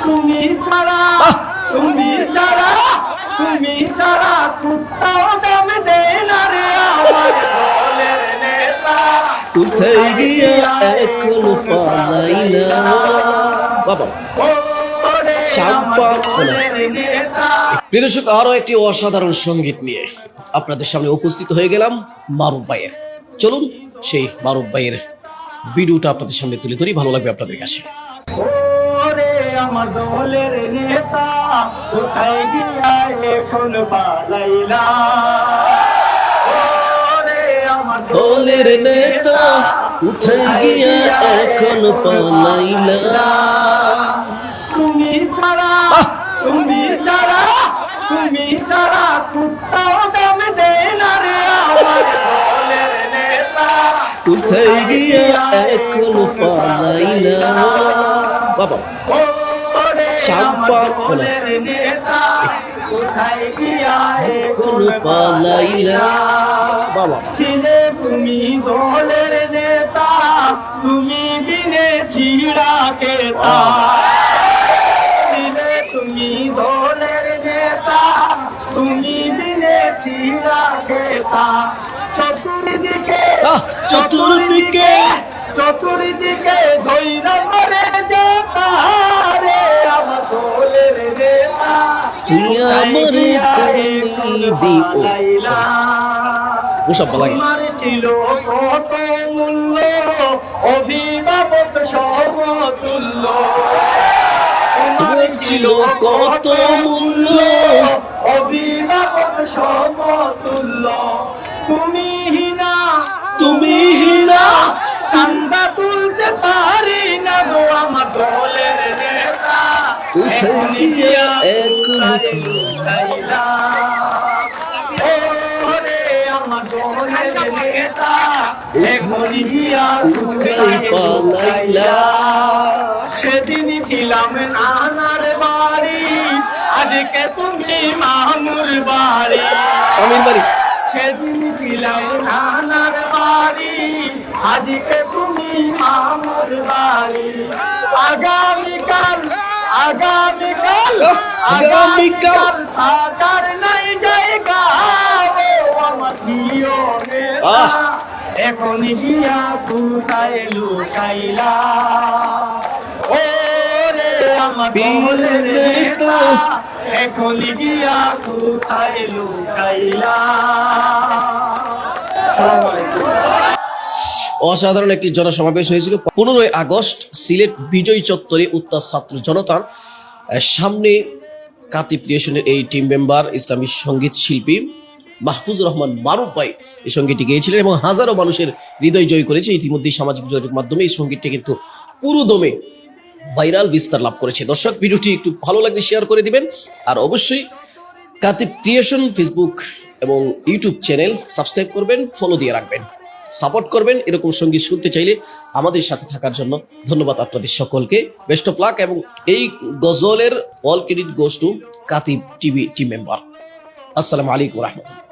তুমি ছাড়া তুমি ছাড়া তুমি ছাড়া কোথাও দাম দেয় না রে আমার দলের নেতা। কোথায় গিয়া এখন পালাইলা বাবা সাম্পার। প্রিয় দর্শক, আরো একটি অসাধারণ সঙ্গীত নিয়ে আপনাদের সামনে উপস্থিত হয়ে গেলাম মারুফ ভাইয়ের। চলুন সেই মারুফ ভাইয়ের ভিডিওটা আপনাদের সামনে তুলে ধরি, ভালো লাগবে আপনাদের কাছে। ওরে আমার দলের নেতা কোথায় গিয়া এখন পালাইলা। ওরে আমার দলের নেতা কোথায় গিয়া এখন পালাইলা। তুমি ছাড়া তুমি ছাড়া তুমি ছাড়া কোথাও দাম দেয় না রে আমার দলের নেতা। কোথায় গিয়া এখন পালাইলা বাবা সাম্পার। কোথায় গিয়া এখন পালাইলা বাবা। ছিলে তুমি দলের নেতা, তুমি বিনে ছিড়া খেতা। ছিলে তুমি দলের নেতা, তুমি বিনে ছিড়া খেতা। চতুর্দিকে চতুর্দিকে চতুর্দিকে ধৈরা ধরে যেতা রে আমার দলের নেতা। তুই আমারে তুমি দিও ওসব লাগে। তোমার ছিল কত মূল্য, অভিভাবক সমতুল্য। তোমার ছিল কত মূল্য, অভিভাবক সমতুল্য। তুমি হিনা তুমি হিনা চান্দা তুলতে পারি না গো আমার দলের নেতা। কোথায় গিয়া এখন লুকাইলা। ওরে আমার দলের নেতা এখন গিয়া কোথায় পালাইলা। সেদিন ছিলাম নানার বাড়ি, আজকে তুমি মামুর বাড়ি। স্বামীর বাড়ি। সেদিন ছিলাম নানার বাড়ি, আজকে তুমি মামুর বাড়ি। আগামীকাল আগামীকাল আগামীকাল থাকার নাই জায়গা ও আমার প্রিয় নেতা। এখন গিয়া কোথায় লুকাইলা। ওরে আমার দলের নেতা এখন গিয়া কোথায় লুকাইলা। অসাধারণ একটি জনসমাবেশ হয়েছিল 15 আগস্ট সিলেট বিজয় চত্বরে উত্তাল ছাত্র জনতার সামনে। কাতিব ক্রিয়েশনের এই টিম মেম্বার ইসলামী সঙ্গীত শিল্পী মাহফুজুর রহমান মারুফ ভাই এই সঙ্গীতটি গেয়েছিলেন এবং হাজারো মানুষের হৃদয় জয় করেছে। ইতিমধ্যে সামাজিক যোগাযোগ মাধ্যমে এই সঙ্গীতটি কিন্তু পুরো দমে ভাইরাল বিস্তার লাভ করেছে। দর্শক, ভিডিওটি একটু ভালো লাগলে শেয়ার করে দিবেন, আর অবশ্যই কাতিব ক্রিয়েশন ফেসবুক এবং ইউটিউব চ্যানেল সাবস্ক্রাইব করবেন, ফলো দিয়ে রাখবেন, সাপোর্ট করবেন। এরকম সঙ্গীত শুনতে চাইলে আমাদের সাথে থাকার জন্য ধন্যবাদ আপনাদের সকলকে। Best of luck. এবং এই গজলের all credit goes to Katib TV team member. আসসালামু আলাইকুম রহমতুল্লাহ।